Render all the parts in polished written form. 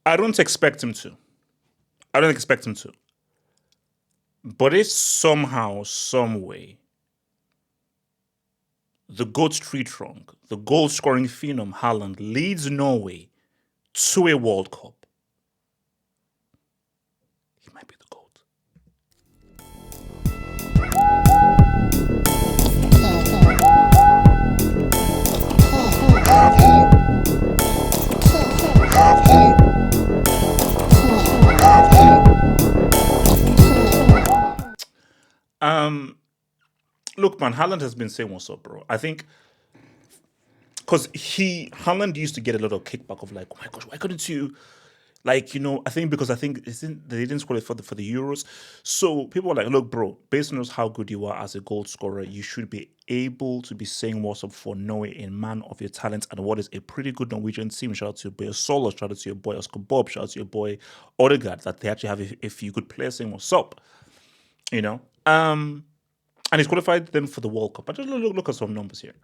I don't expect him to. I don't expect him to. But if somehow, some way, the GOAT street trunk, the goal scoring phenom Haaland leads Norway to a World Cup, he might be the GOAT. Um, Look, man, Haaland has been saying what's up, bro. I think because Haaland used to get a lot of kickback of like, oh my gosh, why couldn't you? Like, I think because they didn't score it for the Euros. So people were like, look, bro, based on how good you are as a goal scorer, you should be able to be saying what's up for Norway in man of your talent and what is a pretty good Norwegian team. Shout out to your boy Solo, shout out to your boy Oscar Bob, shout out to your boy Odegaard, that they actually have a few good players saying what's up, you know. And he's qualified them for the World Cup. I just look at some numbers here.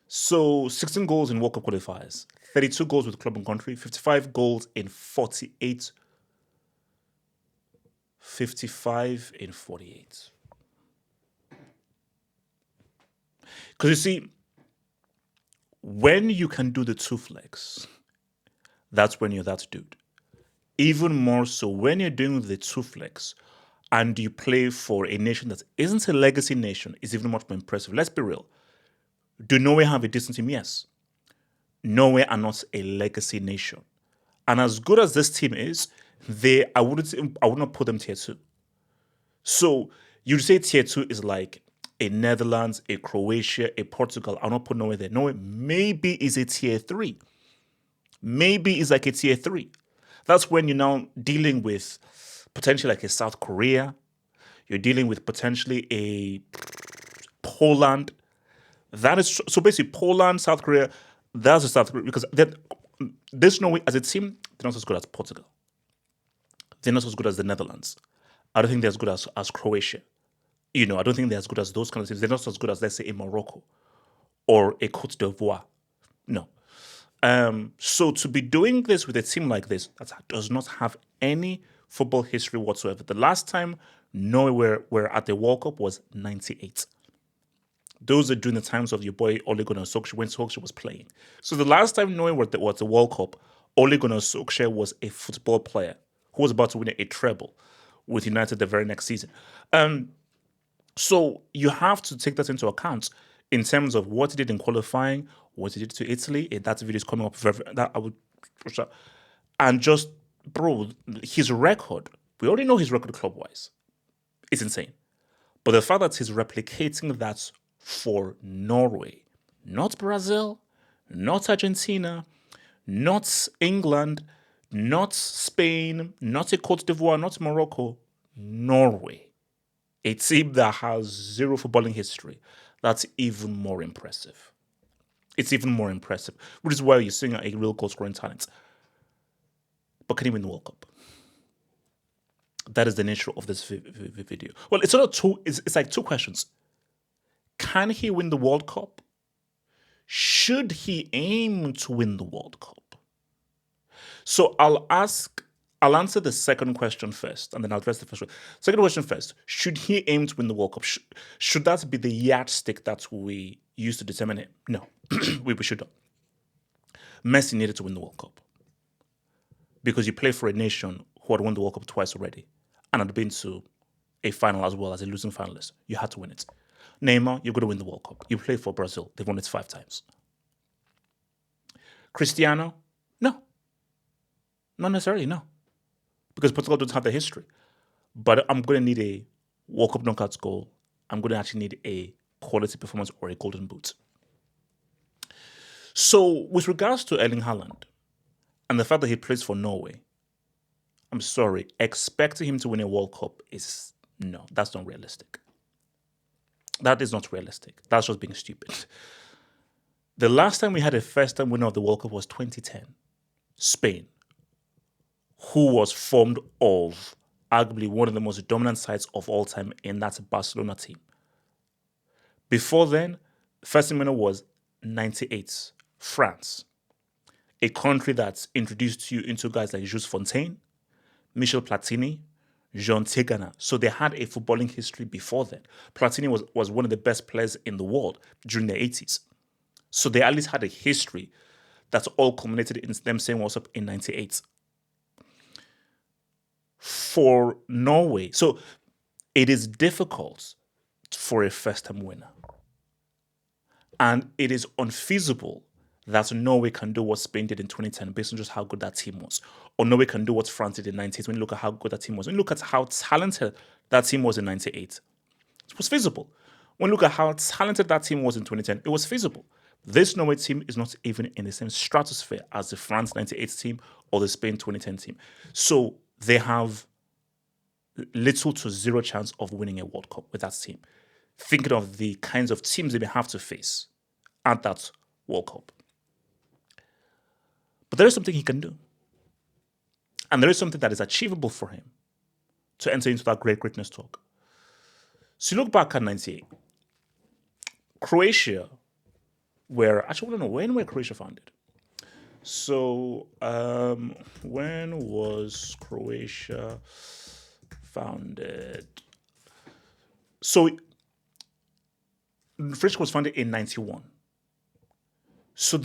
So 16 goals in World Cup qualifiers, 32 goals with club and country, 55 goals in 48. 55 in 48. Because you see, when you can do the two flex, that's when you're that dude. Even more so when you're doing the two flex and you play for a nation that isn't a legacy nation, is even much more impressive. Let's be real. Do Norway have a decent team? Yes. Norway are not a legacy nation. And as good as this team is, I would not put them tier 2. So you'd say tier 2 is like a Netherlands, a Croatia, a Portugal. I'll not put Norway there. Norway maybe is a tier 3. Maybe is like a tier 3. That's when you're now dealing with potentially like a South Korea. You're dealing with potentially a Poland. That is so basically Poland, South Korea. That's a South Korea because this Norway as a team, they're not as good as Portugal. They're not as good as the Netherlands. I don't think they're as good as Croatia. I don't think they're as good as those kind of teams. They're not as good as, let's say, a Morocco or a Cote d'Ivoire. No. So to be doing this with a team like this that does not have any football history whatsoever. The last time Norway were at the World Cup was 98. Those are during the times of your boy Ole Gunnar Solskjaer when Solskjaer was playing. So the last time Norway were at the World Cup, Ole Gunnar Solskjaer was a football player who was about to win a treble with United the very next season. So you have to take that into account in terms of what he did in qualifying, what he did to Italy. That video is coming up. And just, bro, his record, we already know his record club-wise. It's insane. But the fact that he's replicating that for Norway, not Brazil, not Argentina, not England, not Spain, not a Cote d'Ivoire, not Morocco, Norway. A team that has zero footballing history. That's even more impressive. It's even more impressive, which is why you're seeing a real goal scoring talent. But can he win the World Cup? That is the nature of this video. Well, it's not two. It's like two questions. Can he win the World Cup? Should he aim to win the World Cup? So I'll answer the second question first, and then I'll address the first one. Second question first. Should he aim to win the World Cup? Should that be the yardstick that we use to determine it? No, we should not. Messi needed to win the World Cup because you play for a nation who had won the World Cup twice already and had been to a final as well as a losing finalist. You had to win it. Neymar, you're going to win the World Cup. You play for Brazil. They've won it 5 times. Cristiano, no. Not necessarily, no. Because Portugal doesn't have the history. But I'm going to need a World Cup knockouts goal. I'm going to actually need a quality performance or a golden boot. So with regards to Erling Haaland and the fact that he plays for Norway, I'm sorry, expecting him to win a World Cup is, no, that's not realistic. That is not realistic. That's just being stupid. The last time we had a first-time winner of the World Cup was 2010, Spain, who was formed of arguably one of the most dominant sides of all time in that Barcelona team. Before then, first winner was 98, France. a country that's introduced you into guys like Jules Fontaine, Michel Platini, Jean Tigana. So they had a footballing history before then. Platini was one of the best players in the world during the 80s. So they at least had a history that's all culminated in them saying what's up in 98. For Norway, so it is difficult for a first-time winner. And it is unfeasible that Norway can do what Spain did in 2010 based on just how good that team was. Or Norway can do what France did in 98 when you look at how good that team was. When you look at how talented that team was in 98, it was feasible. When you look at how talented that team was in 2010, it was feasible. This Norway team is not even in the same stratosphere as the France 98 team or the Spain 2010 team. So they have little to zero chance of winning a World Cup with that team. Thinking of the kinds of teams they may have to face at that World Cup. But there is something he can do. And there is something that is achievable for him to enter into that greatness talk. So you look back at 98. Croatia actually, I don't know, when were Croatia founded? So, when was Croatia founded? So, Croatia was founded in 91. So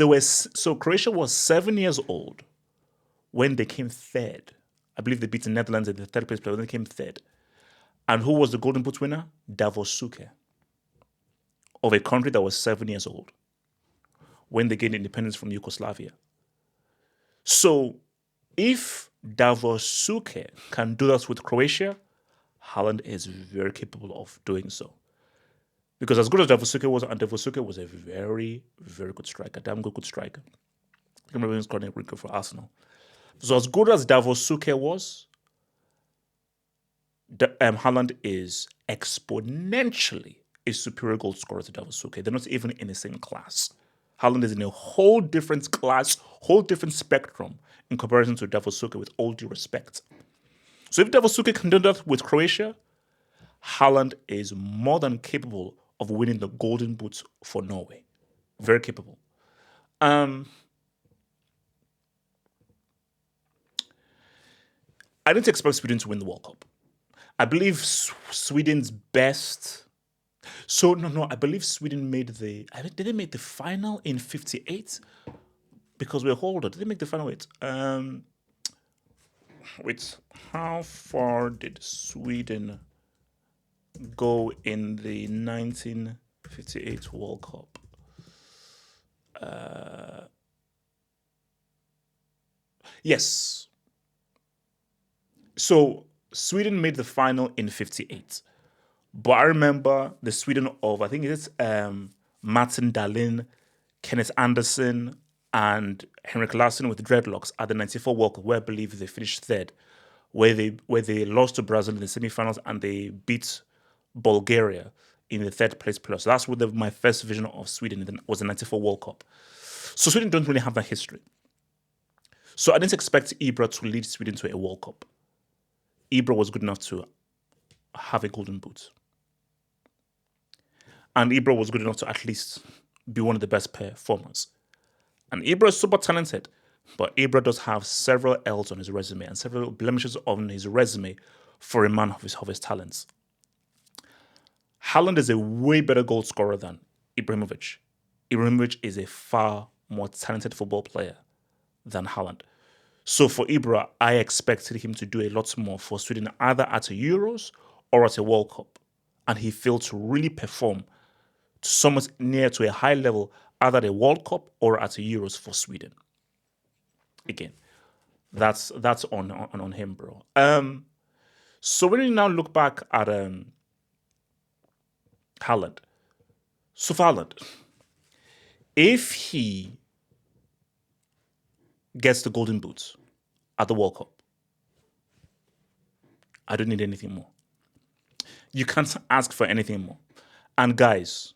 Croatia was 7 years old when they came third. I believe they beat the Netherlands in the third place when they came third. And who was the Golden Boot winner? Davor Suker, of a country that was 7 years old when they gained independence from Yugoslavia. So if Davor Suker can do that with Croatia, Haaland is very capable of doing so. Because as good as Davor Suker was, and Davor Suker was a very, very good striker, damn good striker. I remember he was scoring a record for Arsenal. So as good as Davor Suker was, Haaland is exponentially a superior goal scorer to Davor Suker. They're not even in the same class. Haaland is in a whole different class, whole different spectrum in comparison to Davor Suker, with all due respect. So if Davor Suker can do that with Croatia, Haaland is more than capable of winning the Golden Boot for Norway. Very capable. I didn't expect Sweden to win the World Cup. I believe Sweden's best. So no, I believe Sweden did they make the final in 58? Because we're older. Did they make the final? Wait, how far did Sweden go in the 1958 World Cup? Yes. So Sweden made the final in 58. But I remember the Sweden of, I think it's Martin Dahlin, Kenneth Anderson, and Henrik Larsson with dreadlocks at the 94 World Cup, where I believe they finished third, where they lost to Brazil in the semifinals and they beat Bulgaria in the third place plus. So that's what my first vision of Sweden was the 94 World Cup. So Sweden don't really have that history. So I didn't expect Ibra to lead Sweden to a World Cup. Ibra was good enough to have a Golden Boot. And Ibra was good enough to at least be one of the best performers. And Ibra is super talented, but Ibra does have several L's on his resume and several blemishes on his resume for a man of his talents. Haaland is a way better goal scorer than Ibrahimovic. Ibrahimovic is a far more talented football player than Haaland. So for Ibra, I expected him to do a lot more for Sweden, either at a Euros or at a World Cup. And he failed to really perform somewhat near to a high level, either at a World Cup or at a Euros for Sweden. Again, that's on him, bro. So when you now look back at Haaland, so for Haaland, if he gets the Golden Boot at the World Cup, I don't need anything more. You can't ask for anything more. And guys,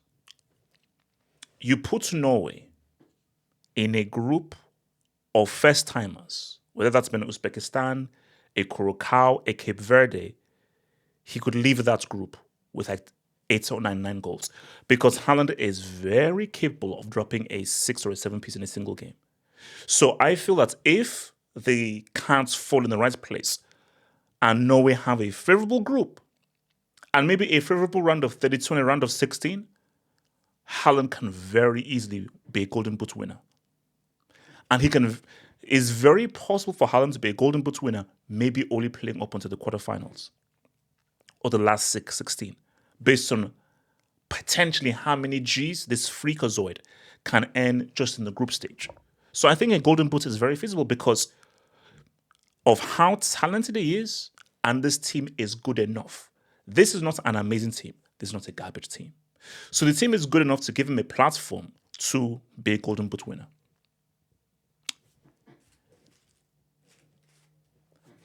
you put Norway in a group of first-timers, whether that's been Uzbekistan, a Curacao, a Cape Verde, he could leave that group with like 8 or 9 goals, because Haaland is very capable of dropping a 6 or a 7 piece in a single game. So I feel that if the cards fall in the right place and Norway have a favorable group and maybe a favorable round of 32 and a round of 16, Haaland can very easily be a Golden Boot winner. And it's very possible for Haaland to be a Golden Boot winner, maybe only playing up until the quarterfinals or the last 16, based on potentially how many G's this freakazoid can earn just in the group stage. So I think a Golden Boot is very feasible because of how talented he is, and this team is good enough. This is not an amazing team. This is not a garbage team. So the team is good enough to give him a platform to be a Golden Boot winner.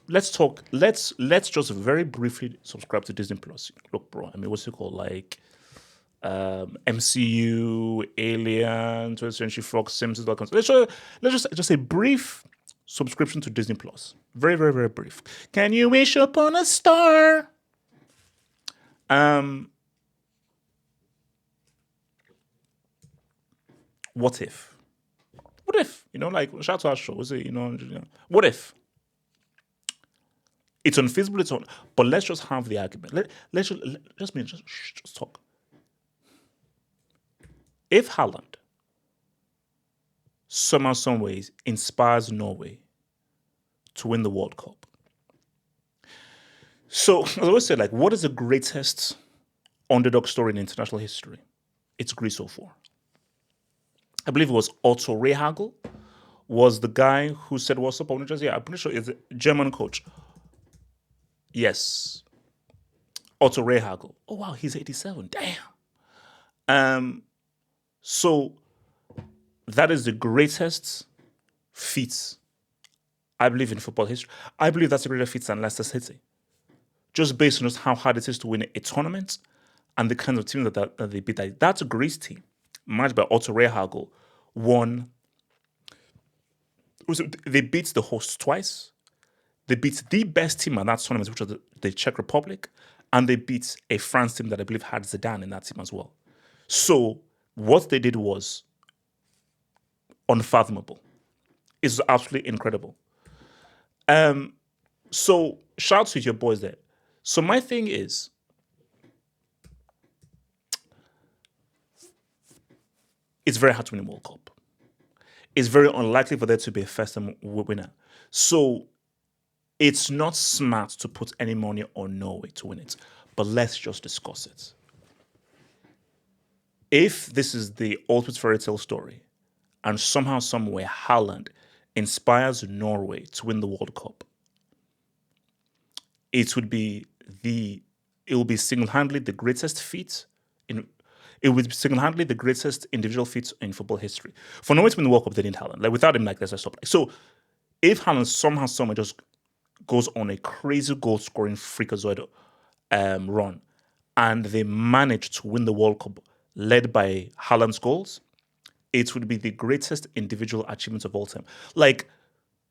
Let's talk. Let's just very briefly subscribe to Disney Plus. Look, bro. I mean, what's it called? Like MCU, Alien, 20th Century Fox, Simpsons. Let's just a brief subscription to Disney Plus. Very, very, very brief. Can you wish upon a star? What if? What if? Like shout out to our show. Is it? What if? It's unfeasible. But let's just have the argument. Just talk. If Haaland somehow, some ways inspires Norway to win the World Cup. So as I always say, like, what is the greatest underdog story in international history? It's Greece 04. I believe it was Otto Rehhagel was the guy who said, "What's up?" I'm pretty sure it's a German coach. Yes. Otto Rehhagel. Oh wow, he's 87. Damn. So that is the greatest feat, I believe, in football history. I believe that's a greater feat than Leicester City. Just based on just how hard it is to win a tournament and the kinds of teams that they beat. That's a Greece team, managed by Otto Rehhagel, won. They beat the hosts twice. They beat the best team at that tournament, which was the Czech Republic, and they beat a France team that I believe had Zidane in that team as well. So what they did was unfathomable. It's absolutely incredible. So shout out to your boys there. So my thing is, it's very hard to win a World Cup. It's very unlikely for there to be a first-time winner. So it's not smart to put any money on Norway to win it. But let's just discuss it. If this is the ultimate fairy tale story, and somehow, somewhere, Haaland inspires Norway to win the World Cup, it will be single-handedly the greatest feat it would be single-handedly the greatest individual feat in football history. For Norway to win the World Cup, they need Haaland. Like without him, like there's a stop. So if Haaland somehow just goes on a crazy goal-scoring freakazoid run, and they manage to win the World Cup led by Haaland's goals, it would be the greatest individual achievement of all time. Like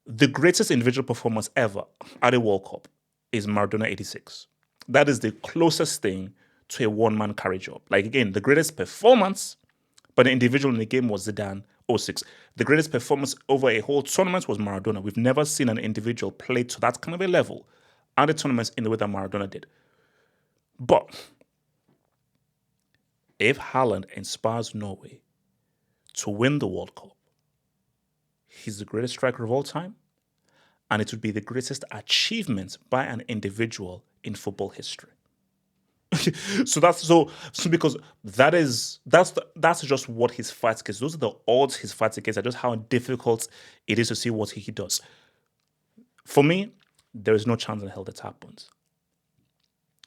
the greatest individual performance ever at a World Cup is Maradona 86. That is the closest thing to a one-man carry job. Like again, the greatest performance, but the individual in the game was Zidane 06. The greatest performance over a whole tournament was Maradona. We've never seen an individual play to that kind of a level at the tournaments in the way that Maradona did. But if Haaland inspires Norway to win the World Cup, he's the greatest striker of all time, and it would be the greatest achievement by an individual in football history. So because that's just what his fights against. Those are the odds his fights against, are just how difficult it is to see what he does. For me, there is no chance in hell that happens.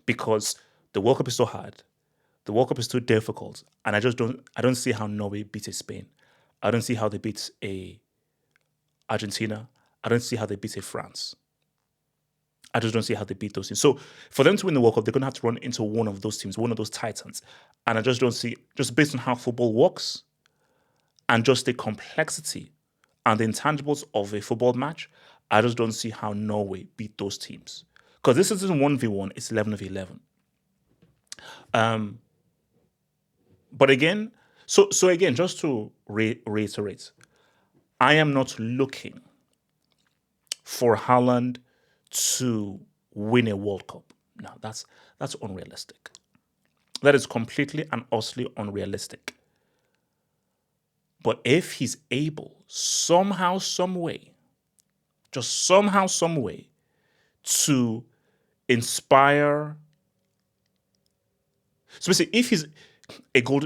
Because the World Cup is so hard, the World Cup is too difficult, and I don't see how Norway beats a Spain. I don't see how they beat a Argentina. I don't see how they beat a France. I just don't see how they beat those teams. So for them to win the World Cup, they're going to have to run into one of those teams, one of those titans. And I just don't see, just based on how football works and just the complexity and the intangibles of a football match, I just don't see how Norway beat those teams. Because this isn't 1v1, it's 11v11. But again, so again, just to reiterate, I am not looking for Haaland to win a World Cup. No, that's unrealistic. That is completely and utterly unrealistic. But if he's able somehow, some way, just somehow, some way, to inspire. So basically,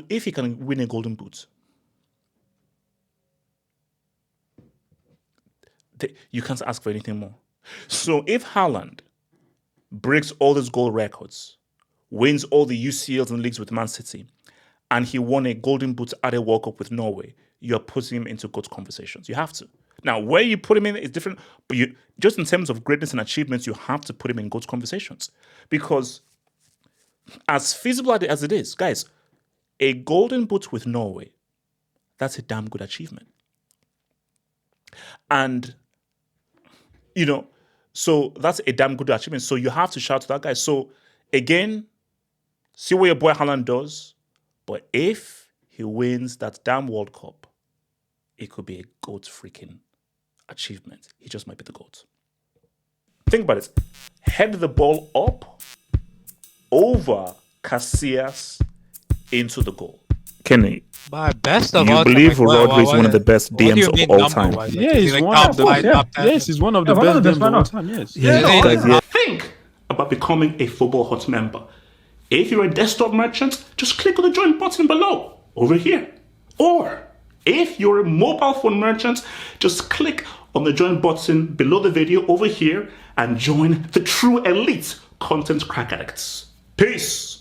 if he can win a golden boot, you can't ask for anything more. So if Haaland breaks all those goal records, wins all the UCLs and leagues with Man City, and he won a golden boot at a World Cup with Norway, you're putting him into GOAT conversations. You have to. Now, where you put him in is different, but just in terms of greatness and achievements, you have to put him in GOAT conversations. Because as feasible as it is, guys, a golden boot with Norway, that's a damn good achievement. And, so that's a damn good achievement. So you have to shout to that guy. So again, see what your boy Haaland does. But if he wins that damn World Cup, it could be a GOAT freaking achievement. He just might be the GOAT. Think about it. Head the ball up over Casillas into the goal. Kenny, My best of you all time. believe Like, Rodri is one of the best what do you DMs mean of all time? number-wise? Like, Yeah, is he's he like one top of the five, yeah. top 10? Yes, he's one of the one of best the DMs of all best, time. Yes. Yeah. Think about becoming a Football Hut member. If you're a desktop merchant, just click on the join button below, over here. Or if you're a mobile phone merchant, just click on the join button below the video over here and join the true elite content crack addicts. Peace.